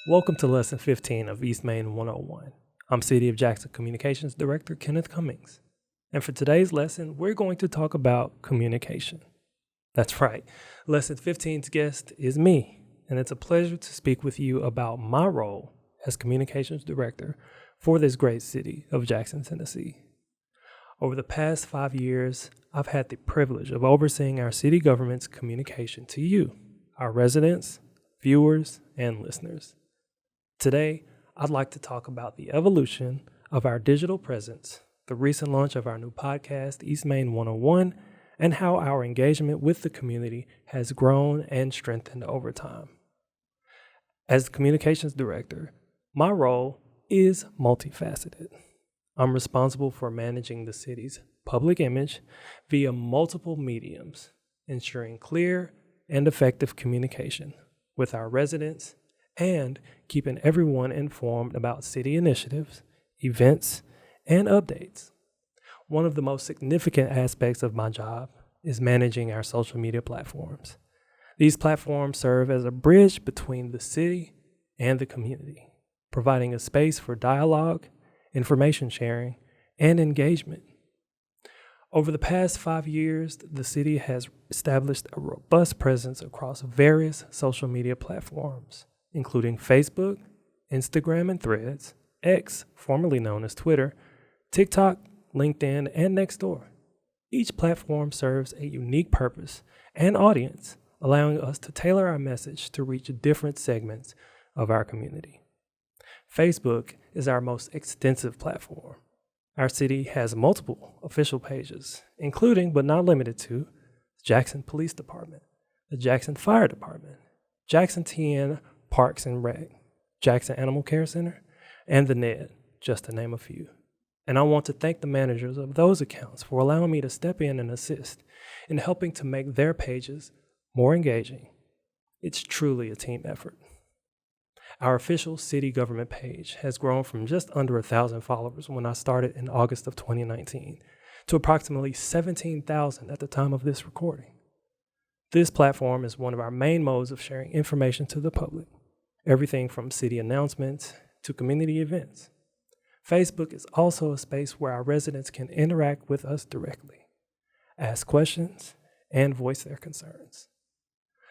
Welcome to Lesson 15 of East Main 101. I'm City of Jackson Communications Director Kenneth Cummings. And for today's lesson, we're going to talk about communication. That's right, Lesson 15's guest is me, and it's a pleasure to speak with you about my role as Communications Director for this great city of Jackson, Tennessee. Over the past 5 years, I've had the privilege of overseeing our city government's communication to you, our residents, viewers, and listeners. Today, I'd like to talk about the evolution of our digital presence, the recent launch of our new podcast, East Main 101, and how our engagement with the community has grown and strengthened over time. As the Communications Director, my role is multifaceted. I'm responsible for managing the city's public image via multiple mediums, ensuring clear and effective communication with our residents and keeping everyone informed about city initiatives, events, and updates. One of the most significant aspects of my job is managing our social media platforms. These platforms serve as a bridge between the city and the community, providing a space for dialogue, information sharing, and engagement. Over the past 5 years, the city has established a robust presence across various social media platforms, including Facebook, Instagram and Threads, X, formerly known as Twitter, TikTok, LinkedIn, and Nextdoor. Each platform serves a unique purpose and audience, allowing us to tailor our message to reach different segments of our community. Facebook is our most extensive platform. Our city has multiple official pages, including but not limited to the Jackson Police Department, the Jackson Fire Department, Jackson TN Parks and Rec, Jackson Animal Care Center, and the NED, just to name a few. And I want to thank the managers of those accounts for allowing me to step in and assist in helping to make their pages more engaging. It's truly a team effort. Our official city government page has grown from just under 1,000 followers when I started in August of 2019 to approximately 17,000 at the time of this recording. This platform is one of our main modes of sharing information to the public, everything from city announcements to community events. Facebook is also a space where our residents can interact with us directly, ask questions, and voice their concerns.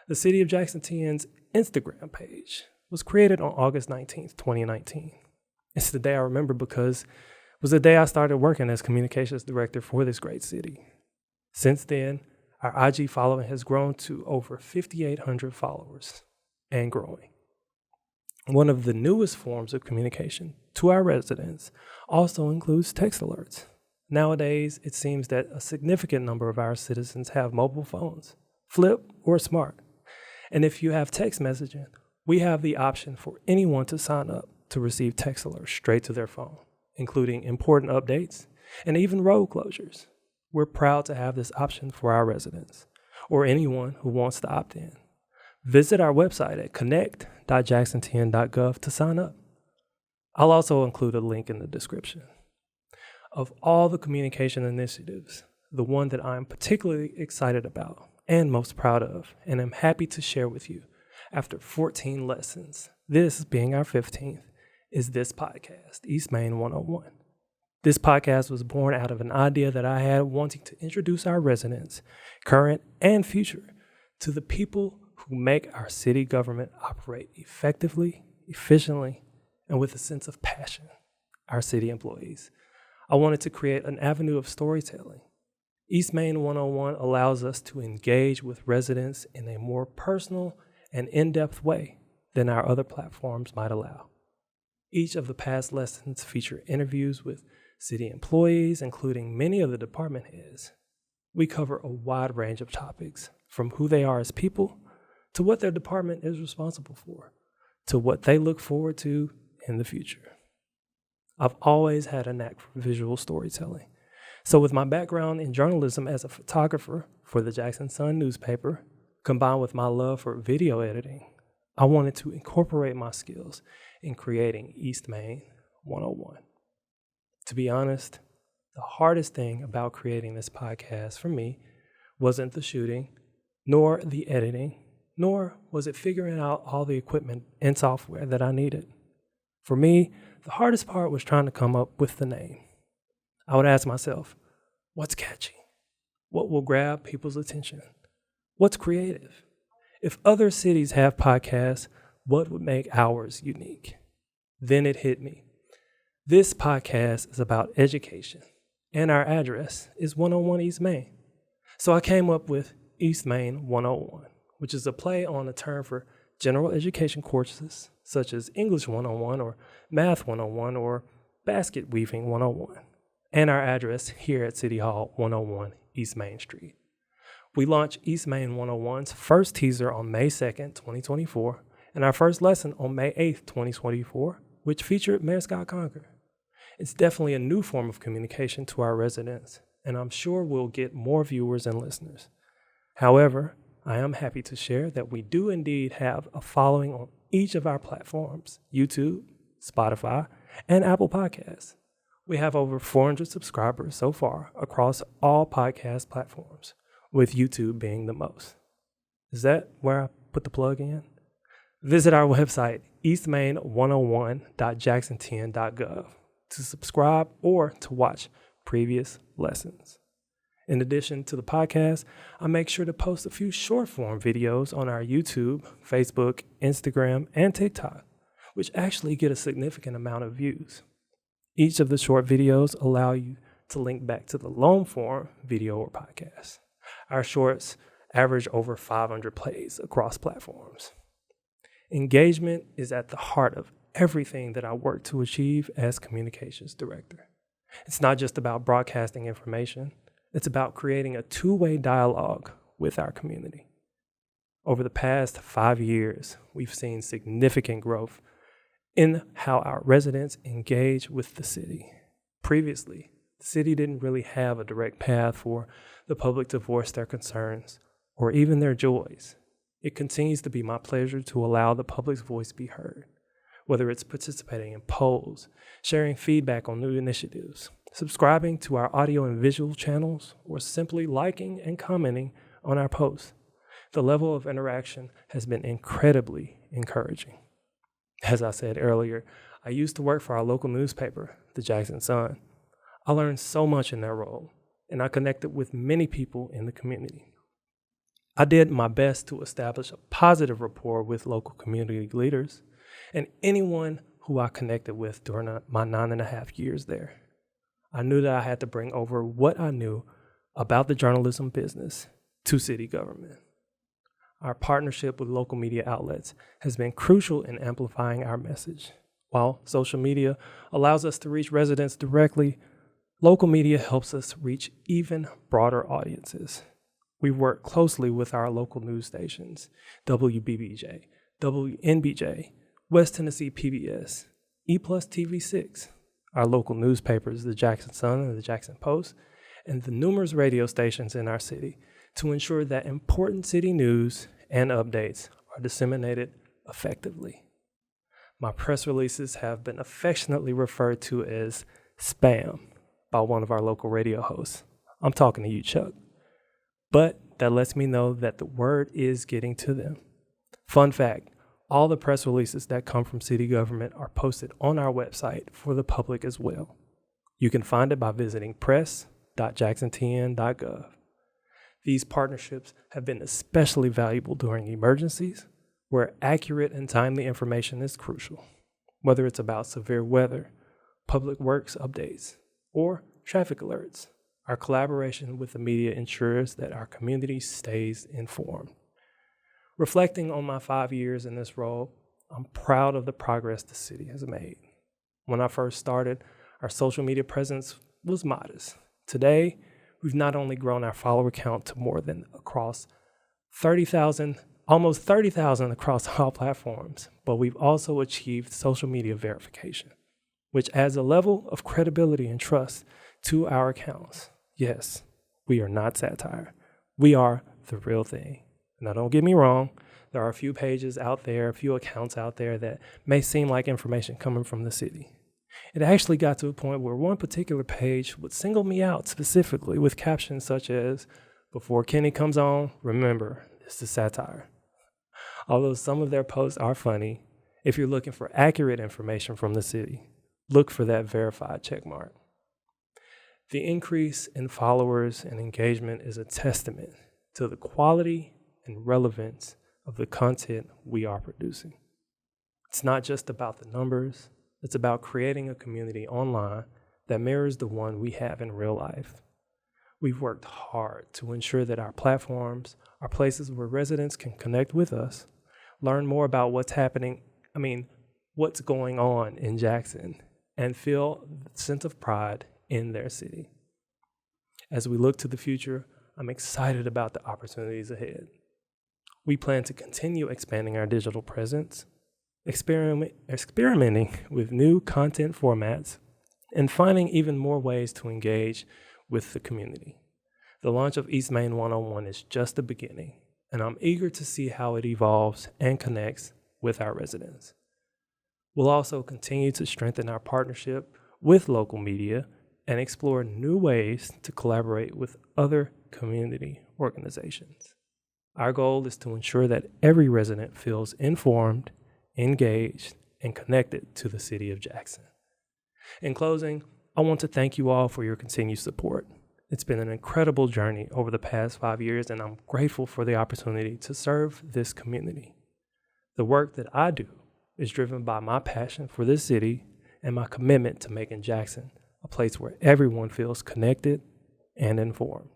The City of Jackson TN's Instagram page was created on August 19th, 2019. It's the day I remember because it was the day I started working as Communications Director for this great city. Since then, our IG following has grown to over 5,800 followers and growing. One of the newest forms of communication to our residents also includes text alerts. Nowadays, it seems that a significant number of our citizens have mobile phones, flip or smart. And if you have text messaging, we have the option for anyone to sign up to receive text alerts straight to their phone, including important updates and even road closures. We're proud to have this option for our residents or anyone who wants to opt in. Visit our website at connect.jacksontn.gov to sign up. I'll also include a link in the description. Of all the communication initiatives, the one that I'm particularly excited about and most proud of, and I'm happy to share with you after 14 lessons, this being our 15th, is this podcast, East Main 101. This podcast was born out of an idea that I had wanting to introduce our residents, current and future, to the people who make our city government operate effectively, efficiently, and with a sense of passion, our city employees. I wanted to create an avenue of storytelling. East Main 101 allows us to engage with residents in a more personal and in-depth way than our other platforms might allow. Each of the past lessons feature interviews with city employees, including many of the department heads. We cover a wide range of topics, from who they are as people, to what their department is responsible for, to what they look forward to in the future. I've always had a knack for visual storytelling. So with my background in journalism as a photographer for the Jackson Sun newspaper, combined with my love for video editing, I wanted to incorporate my skills in creating East Main 101. To be honest, the hardest thing about creating this podcast for me wasn't the shooting, nor the editing, nor was it figuring out all the equipment and software that I needed. For me, the hardest part was trying to come up with the name. I would ask myself, what's catchy? What will grab people's attention? What's creative? If other cities have podcasts, what would make ours unique? Then it hit me. This podcast is about education, and our address is 101 East Main. So I came up with East Main 101, which is a play on a term for general education courses such as English 101 or Math 101 or Basket Weaving 101, and our address here at City Hall 101 East Main Street. We launched East Main 101's first teaser on May 2nd, 2024, and our first lesson on May 8th, 2024, which featured Mayor Scott Conger. It's definitely a new form of communication to our residents, and I'm sure we'll get more viewers and listeners. However, I am happy to share that we do indeed have a following on each of our platforms, YouTube, Spotify, and Apple Podcasts. We have over 400 subscribers so far across all podcast platforms, with YouTube being the most. Is that where I put the plug in? Visit our website, eastmain101.jackson10.gov, to subscribe or to watch previous lessons. In addition to the podcast, I make sure to post a few short form videos on our YouTube, Facebook, Instagram, and TikTok, which actually get a significant amount of views. Each of the short videos allow you to link back to the long form video or podcast. Our shorts average over 500 plays across platforms. Engagement is at the heart of everything that I work to achieve as Communications Director. It's not just about broadcasting information. It's about creating a two-way dialogue with our community. Over the past 5 years, we've seen significant growth in how our residents engage with the city. Previously, the city didn't really have a direct path for the public to voice their concerns or even their joys. It continues to be my pleasure to allow the public's voice be heard, whether it's participating in polls, sharing feedback on new initiatives, subscribing to our audio and visual channels, or simply liking and commenting on our posts. The level of interaction has been incredibly encouraging. As I said earlier, I used to work for our local newspaper, the Jackson Sun. I learned so much in that role, and I connected with many people in the community. I did my best to establish a positive rapport with local community leaders and anyone who I connected with during my 9.5 years there. I knew that I had to bring over what I knew about the journalism business to city government. Our partnership with local media outlets has been crucial in amplifying our message. While social media allows us to reach residents directly, local media helps us reach even broader audiences. We work closely with our local news stations, WBBJ, WNBJ, West Tennessee PBS, E+ TV6, our local newspapers, the Jackson Sun and the Jackson Post, and the numerous radio stations in our city to ensure that important city news and updates are disseminated effectively. My press releases have been affectionately referred to as spam by one of our local radio hosts. I'm talking to you, Chuck. But that lets me know that the word is getting to them. Fun fact, all the press releases that come from city government are posted on our website for the public as well. You can find it by visiting press.jackson10.gov. These partnerships have been especially valuable during emergencies, where accurate and timely information is crucial, whether it's about severe weather, public works updates, or traffic alerts. Our collaboration with the media ensures that our community stays informed. Reflecting on my 5 years in this role, I'm proud of the progress the city has made. When I first started, our social media presence was modest. Today, we've not only grown our follower count to more than across 30,000, almost 30,000 across all platforms, but we've also achieved social media verification, which adds a level of credibility and trust to our accounts. Yes, we are not satire. We are the real thing. Now, don't get me wrong. There are a few pages out there, a few accounts out there that may seem like information coming from the city. It actually got to a point where one particular page would single me out specifically with captions such as, "Before Kenny comes on, remember, this is satire." Although some of their posts are funny, if you're looking for accurate information from the city, look for that verified checkmark. The increase in followers and engagement is a testament to the quality and relevance of the content we are producing. It's not just about the numbers, it's about creating a community online that mirrors the one we have in real life. We've worked hard to ensure that our platforms are places where residents can connect with us, learn more about what's going on in Jackson, and feel a sense of pride in their city. As we look to the future, I'm excited about the opportunities ahead. We plan to continue expanding our digital presence, experimenting with new content formats, and finding even more ways to engage with the community. The launch of East Main 101 is just the beginning, and I'm eager to see how it evolves and connects with our residents. We'll also continue to strengthen our partnership with local media and explore new ways to collaborate with other community organizations. Our goal is to ensure that every resident feels informed, engaged, and connected to the city of Jackson. In closing, I want to thank you all for your continued support. It's been an incredible journey over the past 5 years, and I'm grateful for the opportunity to serve this community. The work that I do is driven by my passion for this city and my commitment to making Jackson a place where everyone feels connected and informed.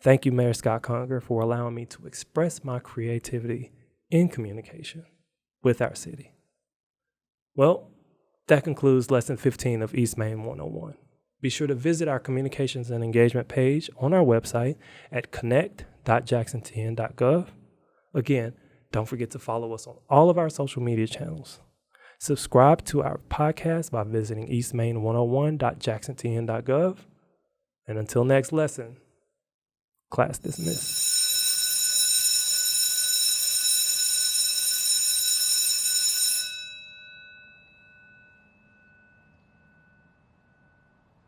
Thank you, Mayor Scott Conger, for allowing me to express my creativity in communication with our city. Well, that concludes Lesson 15 of East Main 101. Be sure to visit our communications and engagement page on our website at connect.jacksontn.gov. Again, don't forget to follow us on all of our social media channels. Subscribe to our podcast by visiting eastmain101.jacksontn.gov. And until next lesson, class dismissed.